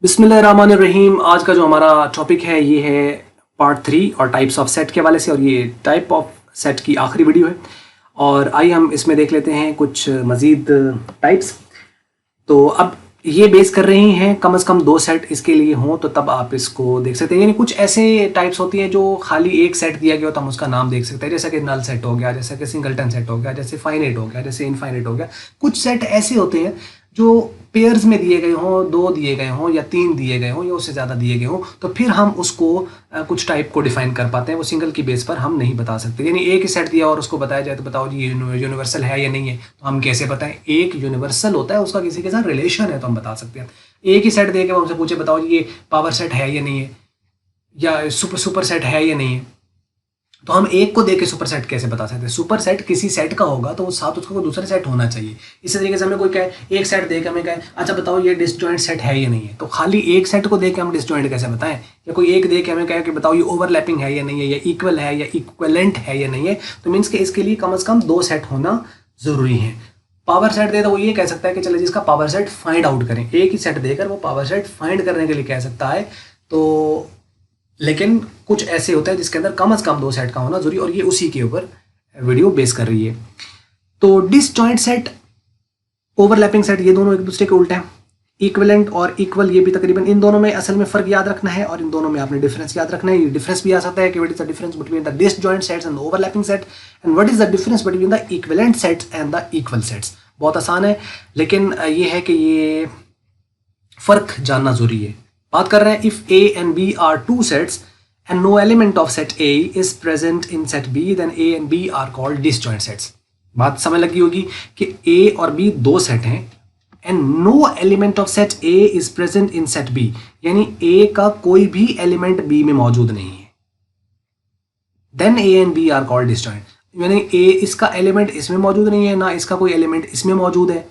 बिस्मिल्लाहिर्रहमानिर्रहीम। आज का जो हमारा टॉपिक है ये है पार्ट 3 और टाइप्स ऑफ सेट के वाले से, और ये टाइप ऑफ सेट की आखिरी वीडियो है। और आइए हम इसमें देख लेते हैं कुछ मज़ीद टाइप्स। तो अब ये बेस कर रही हैं कम से कम 2 सेट इसके लिए हों तो तब आप इसको देख सकते हैं। यानी कुछ ऐसे टाइप्स होती हैं जो खाली एक सेट दिया गया हो तो हम उसका नाम देख सकते हैं, जैसा कि नल सेट हो गया, जैसा कि सिंगलटन सेट हो गया, जैसे फाइनाइट हो गया, जैसे इनफाइनाइट हो गया। कुछ सेट ऐसे होते हैं जो पेयर्स में दिए गए हों, 2 दिए गए हों या 3 दिए गए हों या उससे ज़्यादा दिए गए हों, तो फिर हम उसको कुछ टाइप को डिफाइन कर पाते हैं। वो सिंगल की बेस पर हम नहीं बता सकते। यानी एक ही सेट दिया और उसको बताया जाए तो बताओ जी यूनिवर्सल है या नहीं है, तो हम कैसे बताएं? एक यूनिवर्सल होता है, उसका किसी के साथ रिलेशन है तो हम बता सकते हैं। एक ही सेट दे के हमसे पूछे बताओ जी ये पावर सेट है या नहीं है, या सुपर सेट है या नहीं है, तो हम एक को देके सुपर सेट कैसे बता सकते हैं? सुपर सेट किसी सेट का होगा तो वो साथ उसका कोई दूसरा सेट होना चाहिए। इसी तरीके से हमें कोई कहे एक सेट देके हमें कहे अच्छा बताओ ये डिसजॉइंट सेट है या नहीं है, तो खाली एक सेट को देके हम डिसजॉइंट कैसे बताएं? या कोई एक देके हमें कहे कि बताओ ये ओवरलैपिंग है या नहीं है, या इक्वल है या इक्वलेंट है या नहीं है, तो मीन्स के इसके लिए कम से कम 2 सेट होना जरूरी है। पावर सेट दे तो वो ये कह सकता है कि चलो जिसका पावर सेट फाइंड आउट करें। एक ही सेट देकर वो पावर सेट फाइंड करने के लिए कह सकता है। तो लेकिन कुछ ऐसे होता है जिसके अंदर कम से कम 2 सेट का होना जरूरी, और ये उसी के ऊपर वीडियो बेस कर रही है। तो डिसजॉइंट सेट, ओवरलैपिंग सेट, ये दोनों एक दूसरे के उल्टे हैं। इक्विवेलेंट और इक्वल, ये भी तकरीबन इन दोनों में असल में फर्क याद रखना है, और इन दोनों में आपने डिफरेंस याद रखना है। ये डिफरेंस भी आ सकता है कि what is the difference between the disjoint sets and the overlapping set, and what is the difference between the equivalent sets and the equal sets. बहुत आसान है, लेकिन ये है कि ये फर्क जानना जरूरी है। बात कर रहे हैं if A and B are 2 sets and no element of set A is present in set B, then A and B are called disjoint sets। बात समझ लगी होगी कि A और B 2 सेट हैं and no element of set A is present in set B, यानी A का कोई भी एलिमेंट B में मौजूद नहीं है, then A and B are called disjoint। यानी A इसका एलिमेंट इसमें मौजूद नहीं है, ना इसका कोई एलिमेंट इसमें मौजूद है।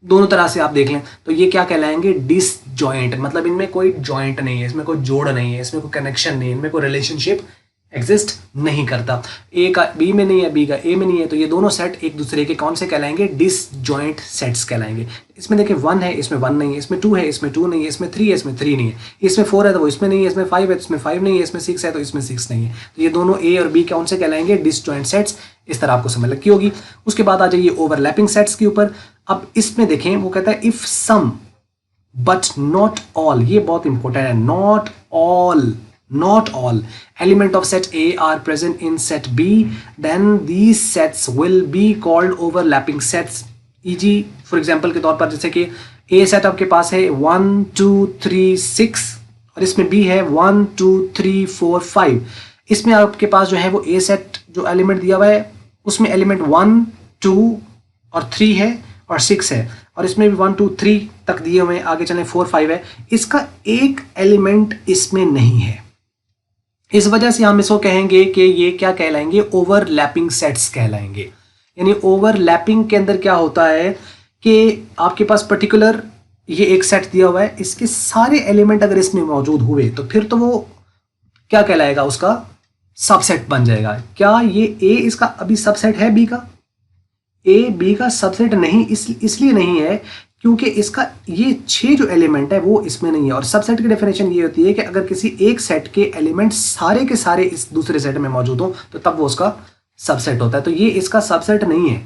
दोनों तरह से आप देख लें तो ये क्या कहलाएंगे? डिसजॉइंट। मतलब इनमें कोई जॉइंट नहीं है, इसमें कोई जोड़ नहीं है, इसमें कोई कनेक्शन नहीं है, इनमें कोई रिलेशनशिप एग्जिस्ट नहीं करता। ए का बी में नहीं है, बी का ए में नहीं है, तो ये दोनों सेट एक दूसरे के कौन से कहलाएंगे? डिसजॉइंट सेट्स कहलाएंगे। इसमें देखिए 1 है, इसमें 1 नहीं है, इसमें 2 है, इसमें 2 नहीं है, इसमें 3 है, इसमें 3 नहीं है, इसमें 4 है तो वो इसमें नहीं है, इसमें 5 है तो इसमें 5 नहीं है, इसमें 6 है तो इसमें 6 नहीं है। तो ये दोनों ए और बी कौन से कहलाएंगे? Disjoint sets. इस तरह आपको समझ लगी होगी। उसके बाद आ जाइए ओवरलैपिंग सेट्स के ऊपर। अब इसमें देखें वो कहता है if some but not all, ये बहुत इंपॉर्टेंट है, not all element of set A are present in set B, then these sets will be called overlapping sets। e.g. For example के तौर पर जैसे कि A सेट आपके पास है 1 2 3 6 और इसमें B है 1 2 3 4 5। इसमें आपके पास जो है वो A सेट जो एलिमेंट दिया हुआ है उसमें एलिमेंट 1 2 और 3 है और 6 है, और इसमें भी 1 2 3 तक दिए हुए हैं, आगे चलें 4 5 है। इसका एक एलिमेंट इसमें नहीं है, इस वजह से हम इसको कहेंगे कि ये क्या कहलाएंगे? ओवरलैपिंग सेट्स कहलाएंगे। यानी ओवरलैपिंग के अंदर क्या होता है कि आपके पास पर्टिकुलर ये एक सेट दिया हुआ है, इसके सारे एलिमेंट अगर इसमें मौजूद हुए तो फिर तो वो क्या कहलाएगा? उसका सबसेट बन जाएगा। क्या ये ए इसका अभी सबसेट है बी का? ए बी का सबसेट नहीं, इसलिए नहीं है क्योंकि इसका ये 6 जो एलिमेंट है वो इसमें नहीं है। और सबसेट की डेफिनेशन ये होती है कि अगर किसी एक सेट के एलिमेंट सारे के सारे इस दूसरे सेट में मौजूद हो तो तब वो उसका सबसेट होता है। तो ये इसका सबसेट नहीं है,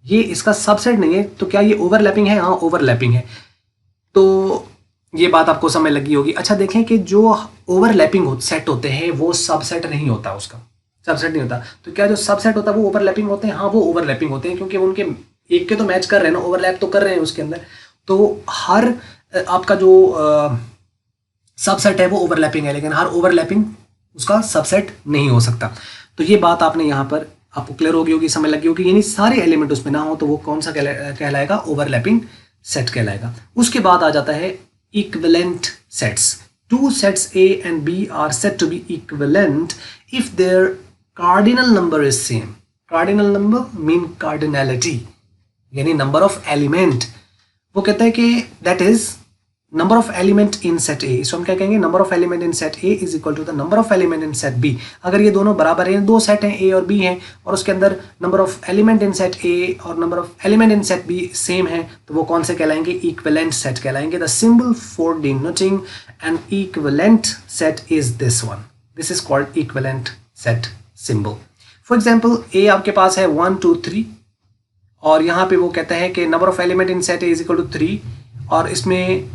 ये इसका सबसेट नहीं है। तो क्या ये ओवरलैपिंग है? हाँ ओवरलैपिंग है। तो ये बात आपको समझ लगी होगी। अच्छा देखें कि जो ओवरलैपिंग सेट होते हैं वो सबसेट नहीं होता, उसका सबसेट नहीं होता। तो क्या जो सबसेट होता है वो ओवरलैपिंग होते हैं? हाँ वो ओवरलैपिंग होते हैं, क्योंकि उनके एक के तो मैच कर रहे हैं ना, ओवरलैप तो कर रहे हैं उसके अंदर। तो हर आपका जो सबसेट है वो ओवरलैपिंग है, लेकिन हर ओवरलैपिंग उसका सबसेट नहीं हो सकता। तो ये बात आपने यहाँ पर आपको क्लियर होगी होगी, समझ लगी होगी। यानी सारे एलिमेंट उसमें ना हो तो वो कौन सा कहलाएगा? ओवरलैपिंग सेट कहलाएगा। उसके बाद आ जाता है equivalent sets. 2 sets A and B are said to be equivalent if their cardinal number is same। cardinal number mean cardinality, यानी नंबर ऑफ एलिमेंट। वो कहता है कि that is number of element in set A, इसको हम क्या कहेंगे, number of element in set A is equal to the number of element in set B. अगर ये दोनों बराबर हैं, दो सेट हैं ए और बी हैं, और उसके अंदर number of element in set A और number of element in set B same है, तो वो कौन से कहलाएंगे, इक्विवेलेंट सेट कहलाएंगे। The symbol for denoting an equivalent set is this one, this is called equivalent set symbol. For example A आपके पास है 1 2 3, और यहाँ पे वो कहता है कि number of element in set A is equal to 3, और इसमें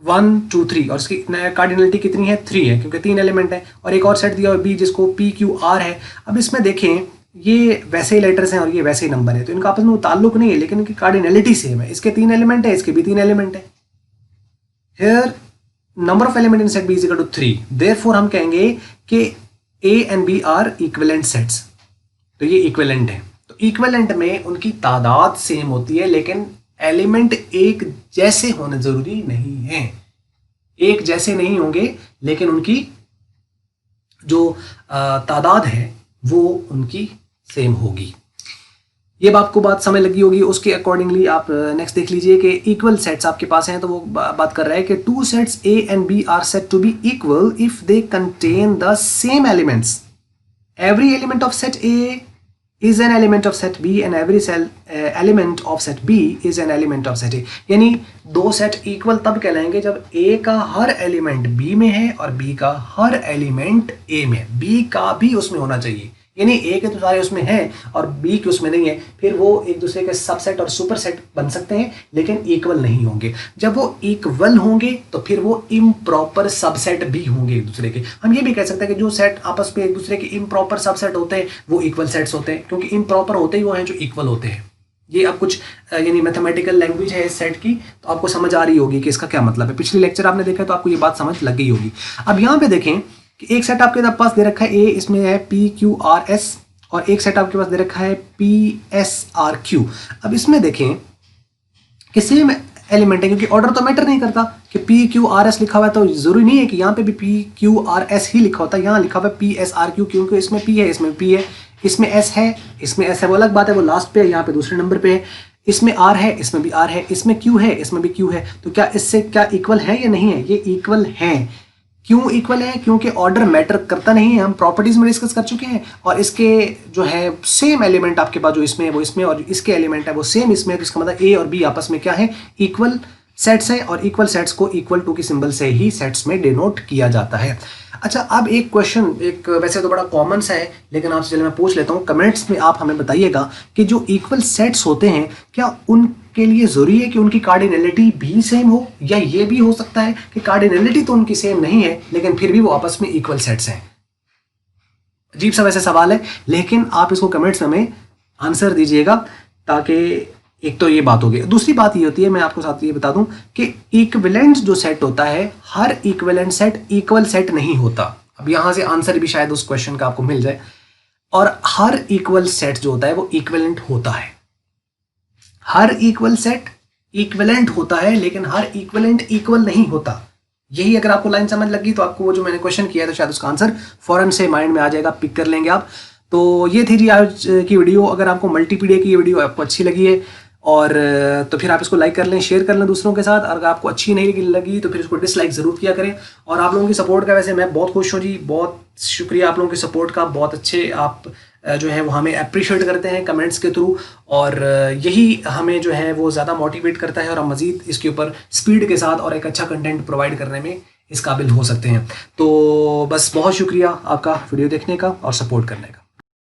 1 2 3, और इसकी कार्डिनलिटी कितनी है, 3 है, क्योंकि 3 एलिमेंट है। और एक और सेट दिया हुआ बी जिसको पी क्यू आर है। अब इसमें देखें ये वैसे ही लेटर्स हैं और ये वैसे ही नंबर है, तो इनका आपस में ताल्लुक नहीं है, लेकिन इनकी कार्डिनलिटी सेम है। इसके 3 एलिमेंट है, इसके भी 3 एलिमेंट है। Here number of element in set B is equal to 3, therefore हम कहेंगे कि A and B are equivalent sets, तो ये इक्विवेलेंट है। तो इक्विवेलेंट में उनकी तादाद सेम होती है, लेकिन एलिमेंट एक जैसे होने जरूरी नहीं है, एक जैसे नहीं होंगे, लेकिन उनकी जो तादाद है वो उनकी सेम होगी। ये आपको बात समझ लगी होगी। उसके अकॉर्डिंगली आप नेक्स्ट देख लीजिए कि इक्वल सेट्स आपके पास हैं, तो वो बात कर रहा है कि two sets A and B are set to be equal if they contain the same elements. Every element of set A is an element of set B and every element of set B is an element of set A। यानी दो set equal तब कहलाएंगे जब A का हर element B में है और B का हर एलिमेंट A में, B का भी उसमें होना चाहिए। यानी A के तो सारे उसमें हैं और B के उसमें नहीं है, फिर वो एक दूसरे के सबसेट और सुपरसेट बन सकते हैं, लेकिन इक्वल नहीं होंगे। जब वो इक्वल होंगे तो फिर वो इम्प्रॉपर सबसेट भी होंगे एक दूसरे के। हम ये भी कह सकते हैं कि जो सेट आपस में एक दूसरे के इम्प्रॉपर सबसेट होते हैं वो इक्वल सेट्स होते हैं, क्योंकि इम्प्रॉपर होते ही वो हैं जो इक्वल होते हैं। ये अब कुछ यानी मैथमेटिकल लैंग्वेज है इस सेट की, तो आपको समझ आ रही होगी कि इसका क्या मतलब है। पिछले लेक्चर आपने देखा तो आपको ये बात समझ लग गई होगी। अब यहाँ पे देखें कि एक सेट आपके पास दे रखा है ए, इसमें है पी क्यू आर एस, और एक सेट आपके पास दे रखा है पी एस आर क्यू। अब इसमें देखें कि सेम एलिमेंट है, क्योंकि ऑर्डर तो मैटर नहीं करता कि पी क्यू आर एस लिखा हुआ है, तो जरूरी नहीं है कि यहाँ पे भी पी क्यू आर एस ही लिखा होता है। यहाँ लिखा हुआ है पी एस आर क्यू, क्योंकि इसमें पी है, इसमें पी है, इसमें एस है, इसमें एस है, वो अलग बात है, वो लास्ट पे है, यहाँ पे दूसरे नंबर पे है। इसमें आर है, इसमें भी आर है, इसमें क्यू है, इसमें भी क्यू है। तो क्या इससे क्या इक्वल है या नहीं है? ये इक्वल है। क्यों इक्वल है? क्योंकि ऑर्डर मैटर करता नहीं है, हम प्रॉपर्टीज में डिस्कस कर चुके हैं। और इसके जो है सेम एलिमेंट आपके पास जो इसमें है वो इसमें, और इसके एलिमेंट है वो सेम इसमें, तो इसका मतलब ए और बी आपस में क्या है, इक्वल सेट्स हैं, और इक्वल सेट्स को इक्वल टू की सिंबल से ही सेट्स में डिनोट किया जाता है। अच्छा, अब एक क्वेश्चन, एक वैसे तो बड़ा कॉमन सा है, लेकिन आपसे चलिए मैं पूछ लेता हूँ, कमेंट्स में आप हमें बताइएगा कि जो इक्वल सेट्स होते हैं क्या उनके लिए जरूरी है कि उनकी कार्डिनलिटी भी सेम हो, या ये भी हो सकता है कि कार्डिनलिटी तो उनकी सेम नहीं है लेकिन फिर भी वो आपस में इक्वल सेट्स हैं? अजीब सा वैसे सवाल है, लेकिन आप इसको कमेंट्स में हमें आंसर दीजिएगा, ताकि एक तो ये बात होगी। दूसरी बात ये होती है, मैं आपको साथ ये बता दूं कि इक्विवेलेंट जो सेट होता है, हर इक्विवेलेंट सेट इक्वल सेट नहीं होता। अब यहां से आंसर भी शायद उस क्वेश्चन का आपको मिल जाए। और हर इक्वल सेट जो होता है वो इक्विवेलेंट होता है। हर इक्वल सेट इक्विवेलेंट होता है, लेकिन हर इक्विवेलेंट इक्वल नहीं होता। यही अगर आपको लाइन समझ लगी तो आपको वो जो मैंने क्वेश्चन किया है तो शायद उसका आंसर फौरन से माइंड में आ जाएगा, पिक कर लेंगे आप। तो ये थी जी आज की वीडियो। अगर आपको मल्टीपीडिया की ये वीडियो आपको अच्छी लगी है और तो फिर आप इसको लाइक कर लें, शेयर कर लें दूसरों के साथ। और अगर आपको अच्छी नहीं लगी तो फिर इसको डिसलाइक ज़रूर किया करें। और आप लोगों की सपोर्ट का वैसे मैं बहुत खुश हूँ जी, बहुत शुक्रिया आप लोगों की सपोर्ट का। बहुत अच्छे आप जो है वो हमें अप्रिशिएट करते हैं कमेंट्स के थ्रू, और यही हमें जो है वो ज़्यादा मोटिवेट करता है और हम मज़ीद इसके ऊपर स्पीड के साथ और एक अच्छा कंटेंट प्रोवाइड करने में इस काबिल हो सकते हैं। तो बस बहुत शुक्रिया आपका वीडियो देखने का और सपोर्ट करने का।